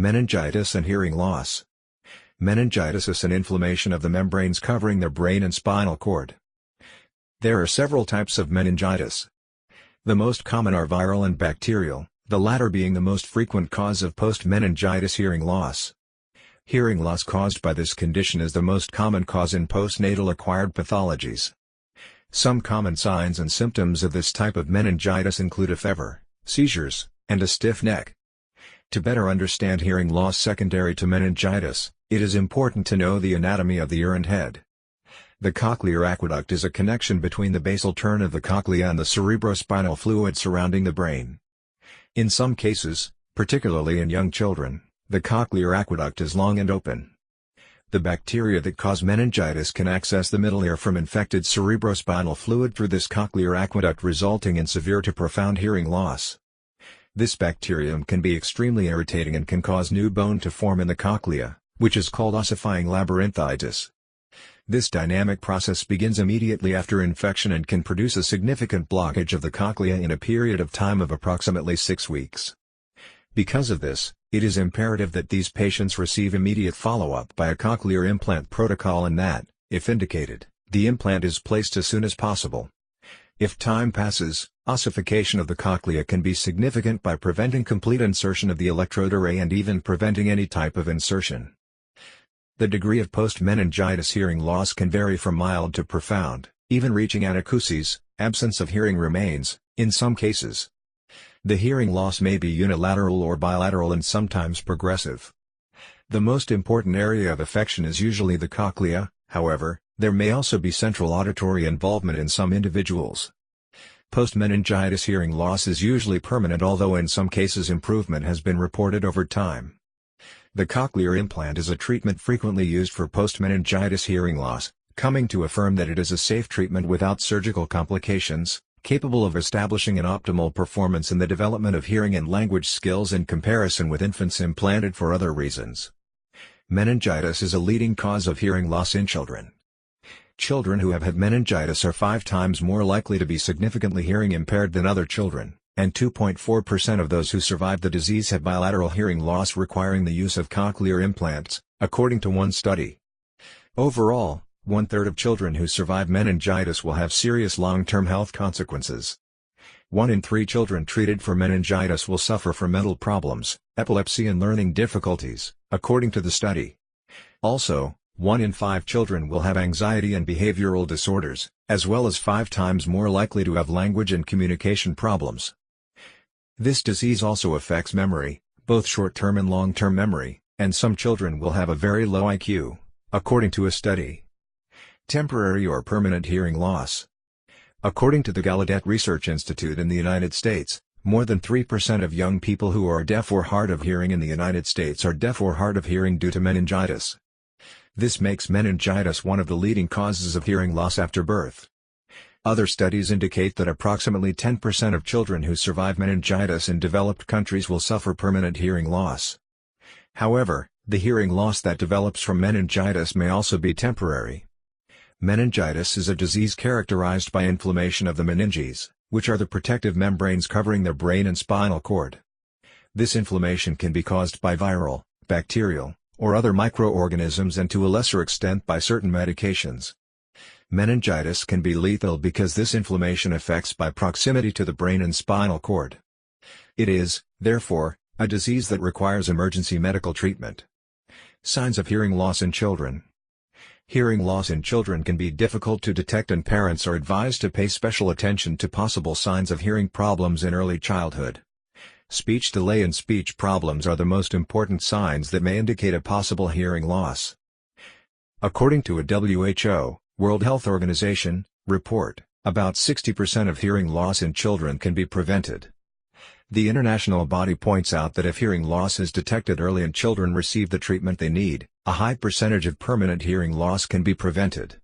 Meningitis and hearing loss. Meningitis is an inflammation of the membranes covering the brain and spinal cord. There are several types of meningitis. The most common are viral and bacterial, the latter being the most frequent cause of post-meningitis hearing loss. Hearing loss caused by this condition is the most common cause in post-natal acquired pathologies. Some common signs and symptoms of this type of meningitis include a fever, seizures, and a stiff neck. To better understand hearing loss secondary to meningitis, it is important to know the anatomy of the ear and head. The cochlear aqueduct is a connection between the basal turn of the cochlea and the cerebrospinal fluid surrounding the brain. In some cases, particularly in young children, the cochlear aqueduct is long and open. The bacteria that cause meningitis can access the middle ear from infected cerebrospinal fluid through this cochlear aqueduct, resulting in severe to profound hearing loss. This bacterium can be extremely irritating and can cause new bone to form in the cochlea, which is called ossifying labyrinthitis. This dynamic process begins immediately after infection and can produce a significant blockage of the cochlea in a period of time of approximately 6 weeks. Because of this, it is imperative that these patients receive immediate follow-up by a cochlear implant protocol and that, if indicated, the implant is placed as soon as possible. If time passes, ossification of the cochlea can be significant by preventing complete insertion of the electrode array and even preventing any type of insertion. The degree of post-meningitis hearing loss can vary from mild to profound, even reaching anacusis, absence of hearing remains, in some cases. The hearing loss may be unilateral or bilateral and sometimes progressive. The most important area of affection is usually the cochlea, however, there may also be central auditory involvement in some individuals. Post-meningitis hearing loss is usually permanent, although in some cases improvement has been reported over time. The cochlear implant is a treatment frequently used for post-meningitis hearing loss, coming to affirm that it is a safe treatment without surgical complications, capable of establishing an optimal performance in the development of hearing and language skills in comparison with infants implanted for other reasons. Meningitis is a leading cause of hearing loss in children. Children who have had meningitis are 5 times more likely to be significantly hearing impaired than other children, and 2.4% of those who survive the disease have bilateral hearing loss requiring the use of cochlear implants, according to one study. Overall, 1/3 of children who survive meningitis will have serious long-term health consequences. 1 in 3 children treated for meningitis will suffer from mental problems, epilepsy and learning difficulties, according to the study. Also, 1 in 5 children will have anxiety and behavioral disorders, as well as 5 times more likely to have language and communication problems. This disease also affects memory, both short-term and long-term memory, and some children will have a very low IQ, according to a study. Temporary or permanent hearing loss. According to the Gallaudet Research Institute in the United States, more than 3% of young people who are deaf or hard of hearing in the United States are deaf or hard of hearing due to meningitis. This makes meningitis one of the leading causes of hearing loss after birth. Other studies indicate that approximately 10% of children who survive meningitis in developed countries will suffer permanent hearing loss. However, the hearing loss that develops from meningitis may also be temporary. Meningitis is a disease characterized by inflammation of the meninges, which are the protective membranes covering the brain and spinal cord. This inflammation can be caused by viral, bacterial, or other microorganisms and to a lesser extent by certain medications. Meningitis can be lethal because this inflammation affects by proximity to the brain and spinal cord. It is, therefore, a disease that requires emergency medical treatment. Signs of hearing loss in children. Hearing loss in children can be difficult to detect and parents are advised to pay special attention to possible signs of hearing problems in early childhood. Speech delay and speech problems are the most important signs that may indicate a possible hearing loss. According to a WHO, World Health Organization, report, about 60% of hearing loss in children can be prevented. The international body points out that if hearing loss is detected early and children receive the treatment they need, a high percentage of permanent hearing loss can be prevented.